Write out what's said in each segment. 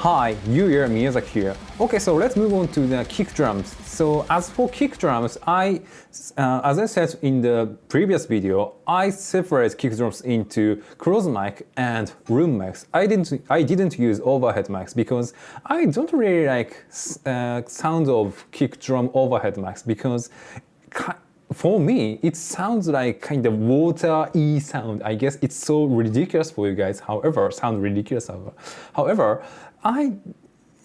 Hi, Yuya Miyazaki here. Okay, so let's move on to the kick drums. So as for kick drums, as I said in the previous video, I separate kick drums into closed mic and room mics. I didn't use overhead mics because I don't really like sound of kick drum overhead mics because for me, it sounds like kind of water-y sound. I guess it's so ridiculous for you guys. However, I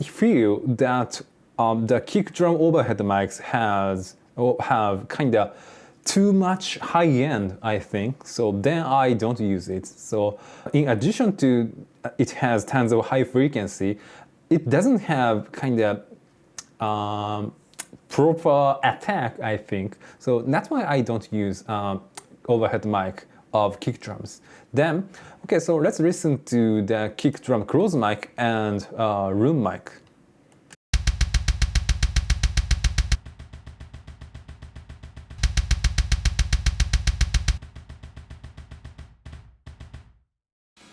feel that the kick drum overhead mics have kind of too much high end, I think. So then I don't use it. So in addition to it has tons of high frequency, it doesn't have kind of proper attack, I think. So that's why I don't use overhead mic of kick drums. Then, okay, so let's listen to the kick drum closed mic and room mic.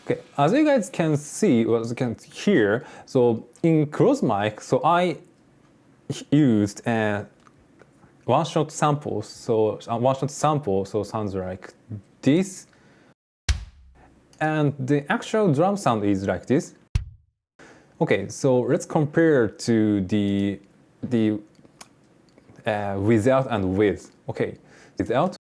Okay, as you guys can see, or as you can hear, so in closed mic, so I used one-shot samples. So one-shot sample sounds like this, and the actual drum sound is like this. Okay, so let's compare to the without and with. Okay, without.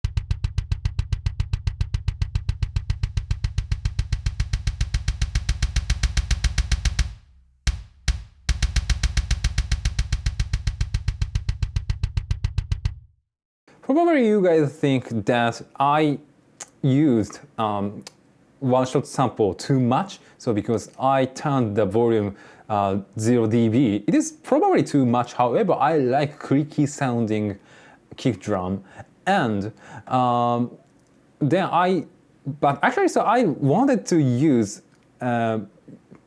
Probably you guys think that I used one-shot sample too much, so because I turned the volume 0 dB, it is probably too much. However, I like creaky sounding kick drum, and but actually, so I wanted to use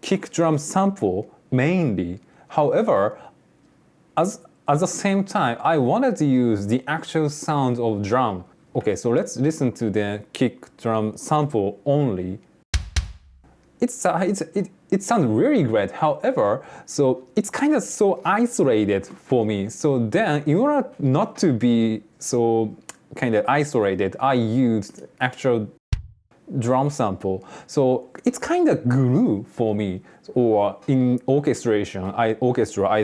kick drum sample mainly. However, at the same time, I wanted to use the actual sound of drum. Okay, so let's listen to the kick drum sample only. It sounds really great. However, so it's kind of so isolated for me. So then, in order not to be so kind of isolated, I used actual drum sample. So it's kind of glue for me. Or in orchestration, I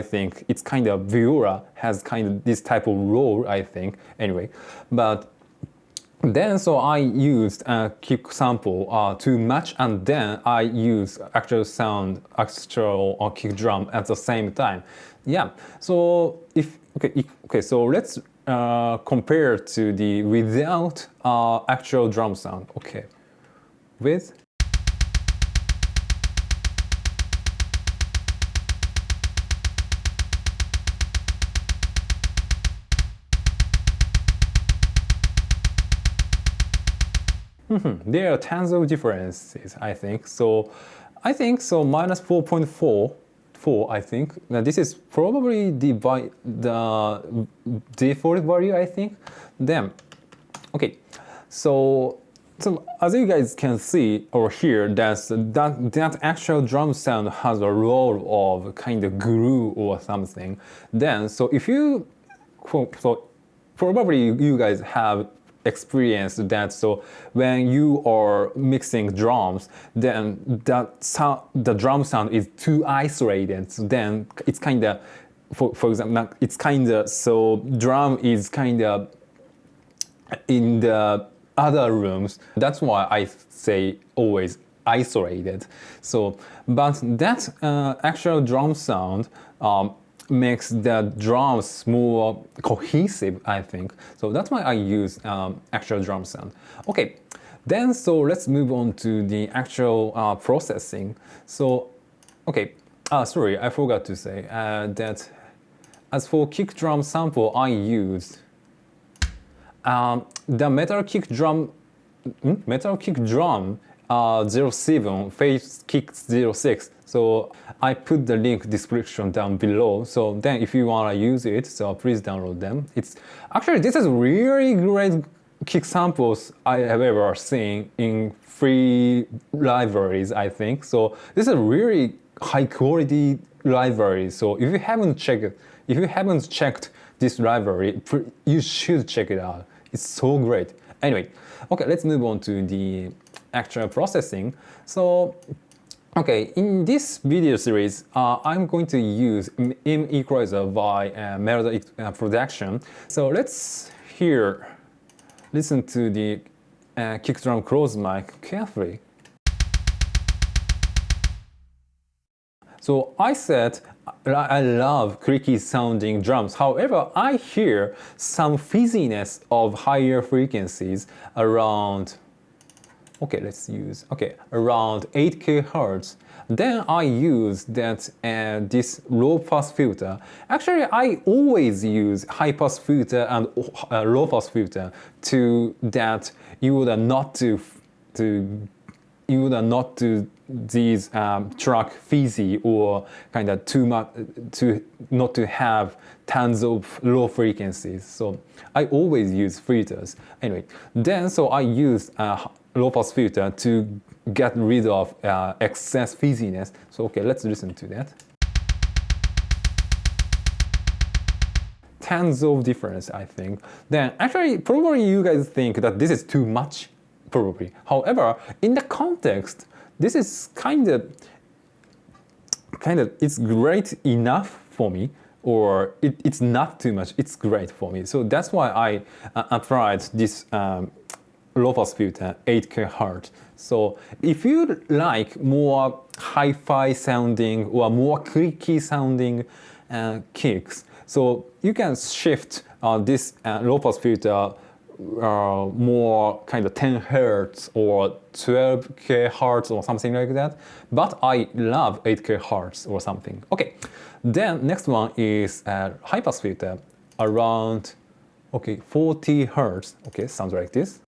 think it's kind of viola has kind of this type of role, I think. Anyway, but then so I used a kick sample too much, and then I used actual kick drum at the same time. Yeah. So so let's compare to the without actual drum sound. Okay. With. There are tons of differences, I think. So minus 4.4, I think. Now this is probably the default value, I think. Then, okay, so as you guys can see or hear, that actual drum sound has a role of kind of glue or something. Then, so if you, so probably you guys have experienced that. So when you are mixing drums, then the drum sound is too isolated. So then it's kind of, for example, it's kind of, so drum is kind of in the other rooms. That's why I say always isolated. So, but that actual drum sound makes the drums more cohesive, I think. So that's why I use actual drum sound. Okay, then so let's move on to the actual processing. So, okay, sorry, I forgot to say that as for kick drum sample, I used the metal kick drum 07 phase kick 06. So I put the link description down below. So then if you want to use it, so please download them. It's actually, this is really great kick samples I have ever seen in free libraries, I think. So this is really high quality library. So if you haven't checked this library, you should check it out. It's so great. Anyway, okay, let's move on to the actual processing. So, okay, in this video series, I'm going to use M equalizer by Melody production. So let's listen to the kick drum close mic carefully. So I said I love creaky sounding drums. However, I hear some fizziness of higher frequencies around, around 8 kHz. Then I use this low pass filter. Actually, I always use high pass filter and low pass filter to that you would not do these track fizzy or kind of too much not to have tons of low frequencies. So I always use filters. Anyway, then so I use low pass filter to get rid of excess fizziness. So okay, let's listen to that. Tons of difference, I think. Then actually, probably you guys think that this is too much. Probably. However, in the context, this is kind of it's great enough for me, or it's not too much. It's great for me. So that's why I applied this low pass filter 8 kHz. So if you like more hi-fi sounding or more creaky sounding kicks, so you can shift this low pass filter more kind of 10 Hz or 12 kHz or something like that. But I love 8 kHz or something. Okay, then next one is high pass filter around 40 Hz. Okay, sounds like this.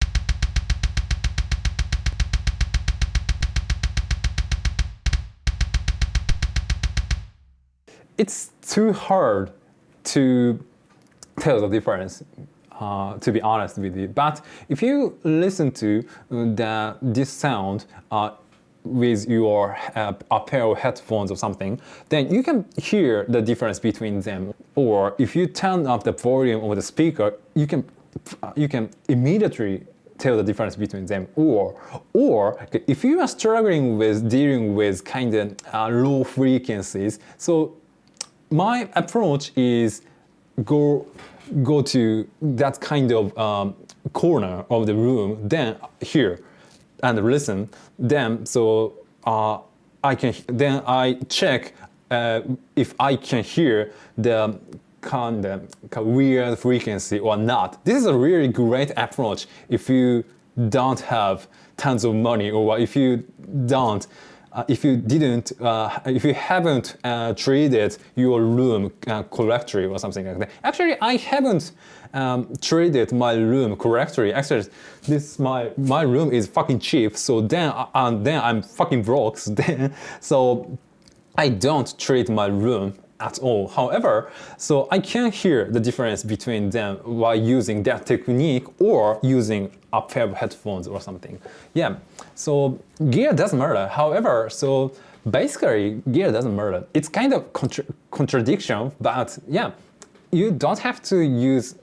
It's too hard to tell the difference. To be honest with you, but if you listen to this sound with your a pair of headphones or something, then you can hear the difference between them. Or if you turn up the volume of the speaker, you can immediately tell the difference between them. Or if you are struggling with dealing with kind of low frequencies, so my approach is go to that kind of corner of the room, then hear and listen. Then so I check if I can hear the kind of weird frequency or not. This is a really great approach if you don't have tons of money, or if you haven't treated your room correctly or something like that. Actually, I haven't treated my room correctly. Actually, my room is fucking cheap. So then I'm fucking broke. So I don't treat my room at all. However, so I can hear the difference between them while using that technique or using a pair of headphones or something. Yeah, so gear doesn't matter. However, so basically gear doesn't matter. It's kind of contradiction, but yeah, you don't have to use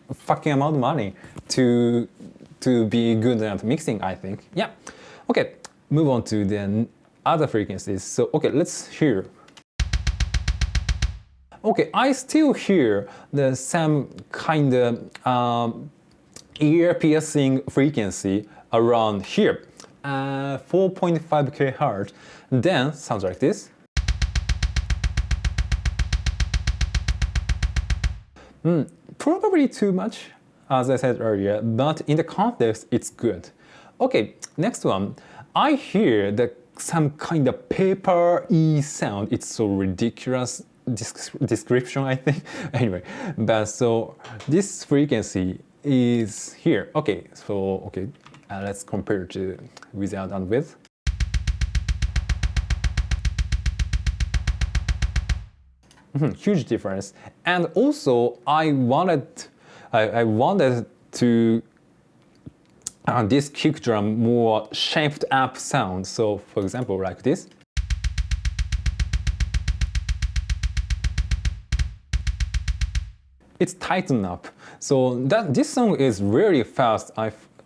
a fucking amount of money to be good at mixing, I think. Yeah, okay, move on to the other frequencies. So okay, let's hear. Okay, I still hear the same kind of ear-piercing frequency around here, 4.5 kHz. Then sounds like this. Probably too much, as I said earlier, but in the context, it's good. Okay, next one. I hear some kind of paper-y sound. It's so ridiculous. Description, I think. Anyway, but so this frequency is here. Okay, so let's compare to without and with. Huge difference. And also I wanted to this kick drum more shaped up sound. So for example, like this. it's tightened up. So this song is really fast.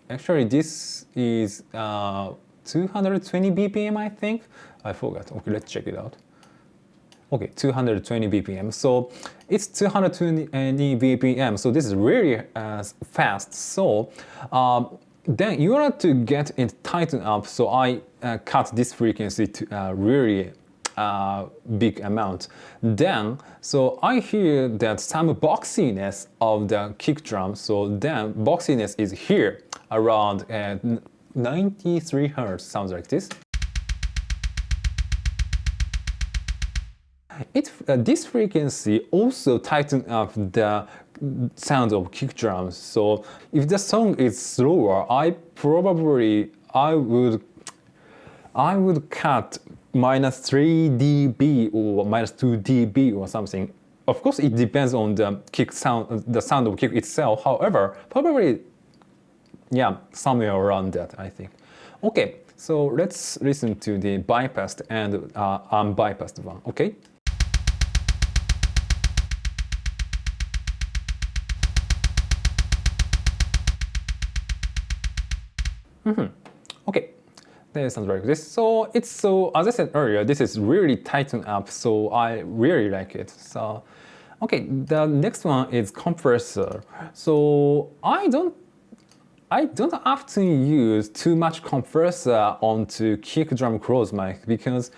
Actually this is 220 BPM, I think. I forgot. Okay, let's check it out. Okay, 220 BPM. So it's 220 BPM. So this is really fast. So then in order to get it tightened up, so I cut this frequency to a really big amount. Then, so I hear that some boxiness of the kick drum. So then boxiness is here around 93 hertz, sounds like this. This frequency also tightens up the sound of kick drums. So if the song is slower, I would cut -3 dB or -2 dB or something. Of course, it depends on the kick sound, the sound of kick itself. However, probably, yeah, somewhere around that, I think. Okay, so let's listen to the bypassed and unbypassed one. Okay. Okay, that sounds like this. So as I said earlier, this is really tightened up, so I really like it. So, okay, the next one is compressor. So I don't often use too much compressor onto kick drum close mic, because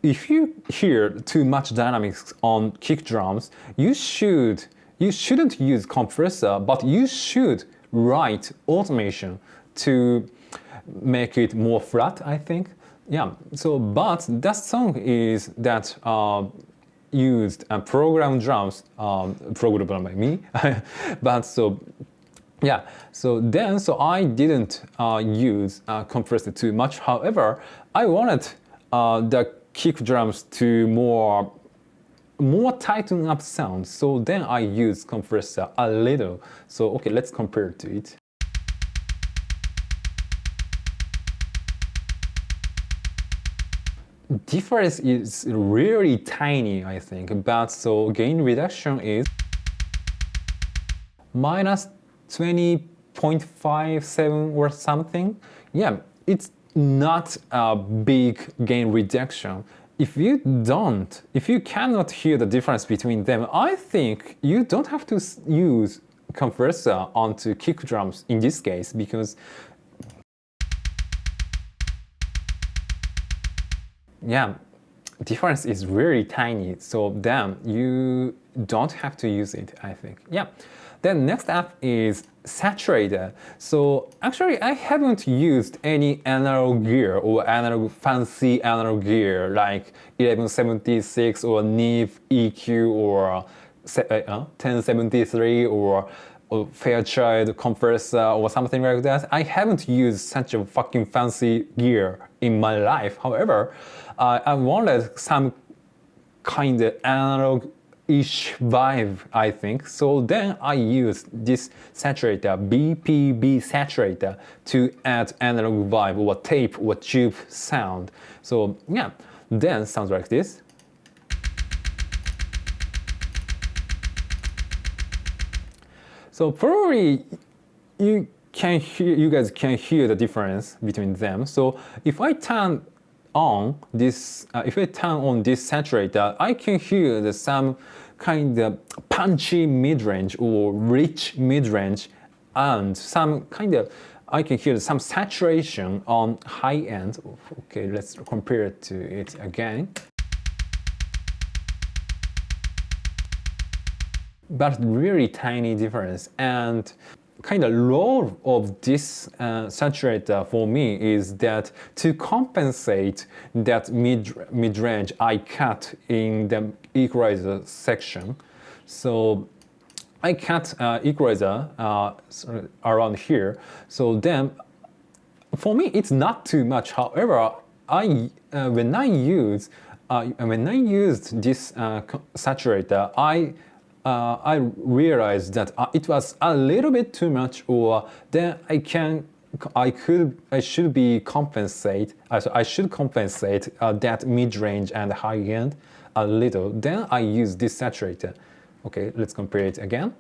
if you hear too much dynamics on kick drums, you shouldn't use compressor, but you should write automation to make it more flat, I think. Yeah, so but that song is that used program drums, programmed by me. But so yeah, so I didn't use compressor too much. However, I wanted the kick drums to more tighten up sound. So then I used compressor a little. So okay, let's compare to it. Difference is really tiny, I think, but so gain reduction is -20.57 or something. Yeah, it's not a big gain reduction. If you cannot hear the difference between them, I think you don't have to use compressor onto kick drums in this case, because yeah, difference is really tiny, so then you don't have to use it, I think. Yeah. Then next up is Saturator. So actually I haven't used any analog gear or fancy analog gear like 1176 or Neve EQ or 1073 or Fairchild compressor or something like that. I haven't used such a fucking fancy gear in my life. However, I wanted some kind of analog-ish vibe, I think. So then I used this saturator, BPB saturator, to add analog vibe or tape or tube sound. So yeah, then sounds like this. So probably you guys can hear the difference between them. So if I turn on this saturator, I can hear some kind of punchy mid-range or rich mid-range, and I can hear some saturation on high end. Okay, let's compare it to it again. But really tiny difference, and kind of role of this saturator for me is that to compensate that mid-range I cut in the equalizer section. So I cut equalizer around here. So then for me it's not too much. However, when I used this saturator, I realized that it was a little bit too much, or then I should compensate that mid-range and high end a little. Then I use this saturator. Okay, let's compare it again.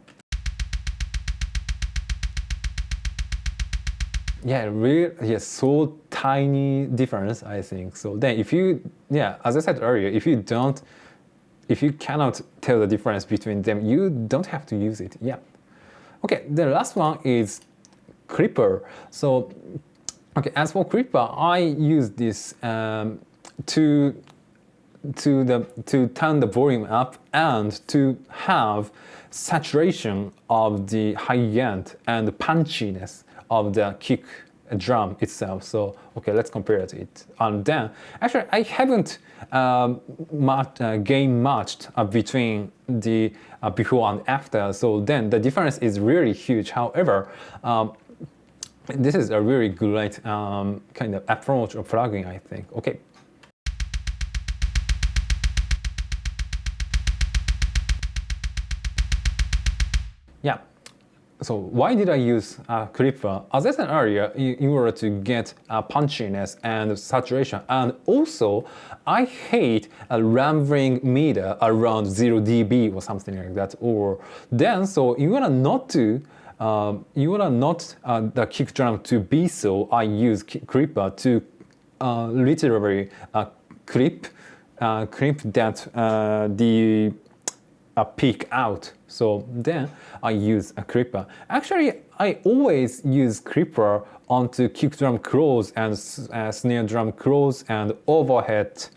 Yeah, really, yeah, so tiny difference, I think. So then if you, yeah, as I said earlier, if you cannot tell the difference between them, you don't have to use it. Yeah. Okay, the last one is Clipper. So, okay, as for Clipper, I use this to turn the volume up and to have saturation of the high end and punchiness of the kick drum itself. So okay, let's compare it. And then actually I haven't gained much between the before and after. So then the difference is really huge. However, this is a really great kind of approach of plugin, I think. Okay. Yeah. So why did I use Clipper? As I said earlier, in order to get punchiness and saturation, and also I hate a rambling meter around 0 dB or something like that. Or then, so in order not to, the kick drum to be so, I use Clipper to literally clip that the peak out. So then I use a clipper. Actually, I always use clipper onto kick drum close and snare drum close and overhead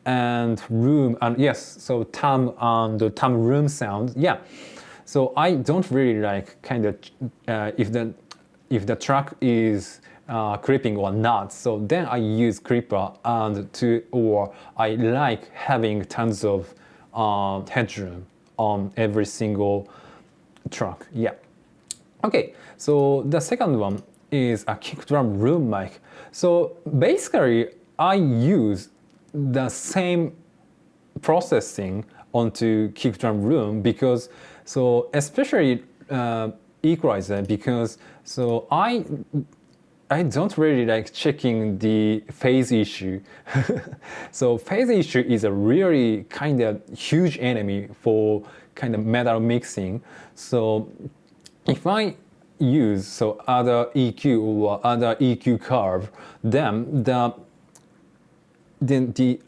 and room and yes, so tom and the tom room sound. Yeah. So I don't really like kind of if the track is clipping or not. So then I use clipper or I like having tons of headroom on every single track. Yeah. Okay, so the second one is a kick drum room mic. So basically, I use the same processing onto kick drum room because so especially equalizer because so I don't really like checking the phase issue. So phase issue is a really kind of huge enemy for kind of metal mixing. So if I use so other EQ or other EQ curve, then the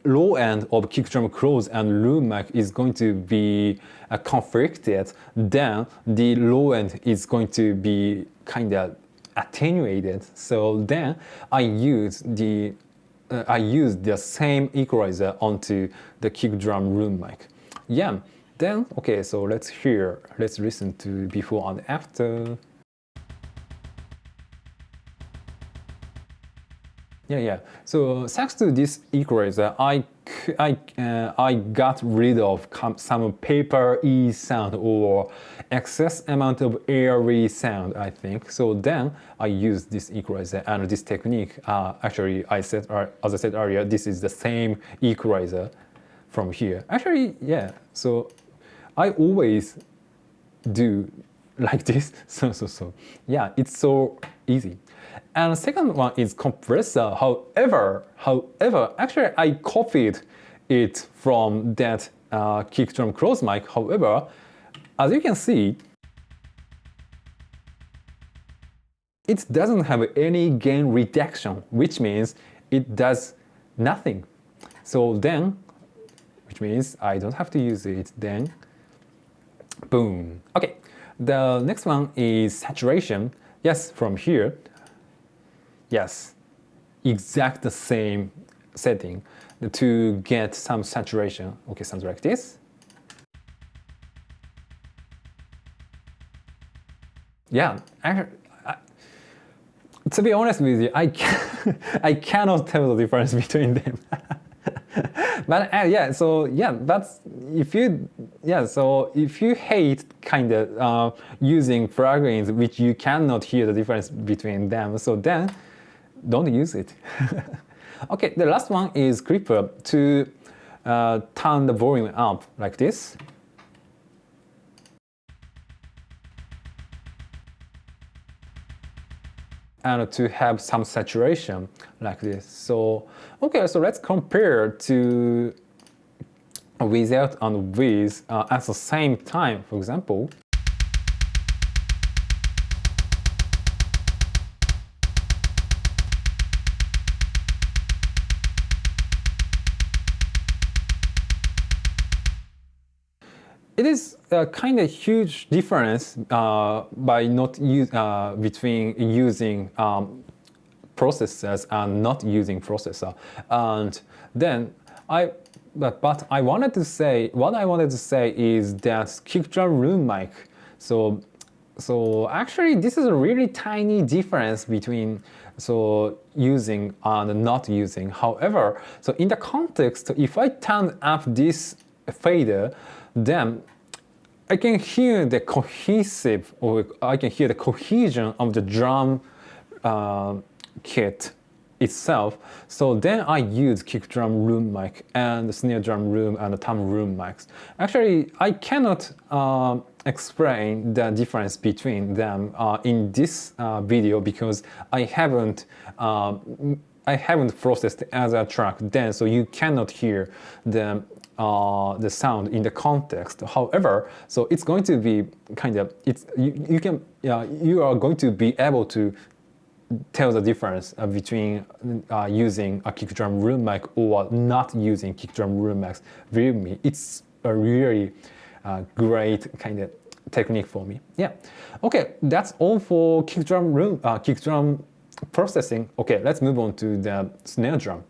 low end of kick drum close and room mic is going to be conflicted. Then the low end is going to be kind of attenuated. So then I use the same equalizer onto the kick drum room mic. Yeah. Then okay, so let's listen to before and after. Yeah. So thanks to this equalizer, I got rid of some paper-y sound or excess amount of airy sound, I think. So then I use this equalizer and this technique. Actually, as I said earlier, this is the same equalizer from here. Actually, yeah. So I always do like this. So yeah, it's so easy. And the second one is compressor. However, actually I copied it from that kick drum close mic. However, as you can see, it doesn't have any gain reduction, which means it does nothing. So then, which means I don't have to use it then. Boom. Okay, the next one is saturation. Yes, from here. Yes, exact the same setting to get some saturation. Okay, sounds like this. Yeah, to be honest with you, I cannot tell the difference between them. But yeah, so yeah, that's if you hate kind of using plugins which you cannot hear the difference between them, so then don't use it. Okay, the last one is Clipper to turn the volume up like this. And to have some saturation like this. So, okay, so let's compare to without and with at the same time, for example. It is a kind of huge difference by not use, between using processors and not using processor. And then but I wanted to say, what I wanted to say is that kick drum room mic. So actually this is a really tiny difference between using and not using. However, so in the context, if I turn up this fader, then I can hear the cohesive, or I can hear the cohesion of the drum kit itself. So then I use kick drum room mic and the snare drum room and the tom room mics. Actually, I cannot explain the difference between them in this video because I haven't processed the other track then, so you cannot hear the sound in the context. However, so it's going to be kind of, you are going to be able to tell the difference between using a kick drum room mic or not using kick drum room mics. Believe me, it's a really great kind of technique for me. Yeah. Okay, that's all for kick drum processing. Okay, let's move on to the snare drum.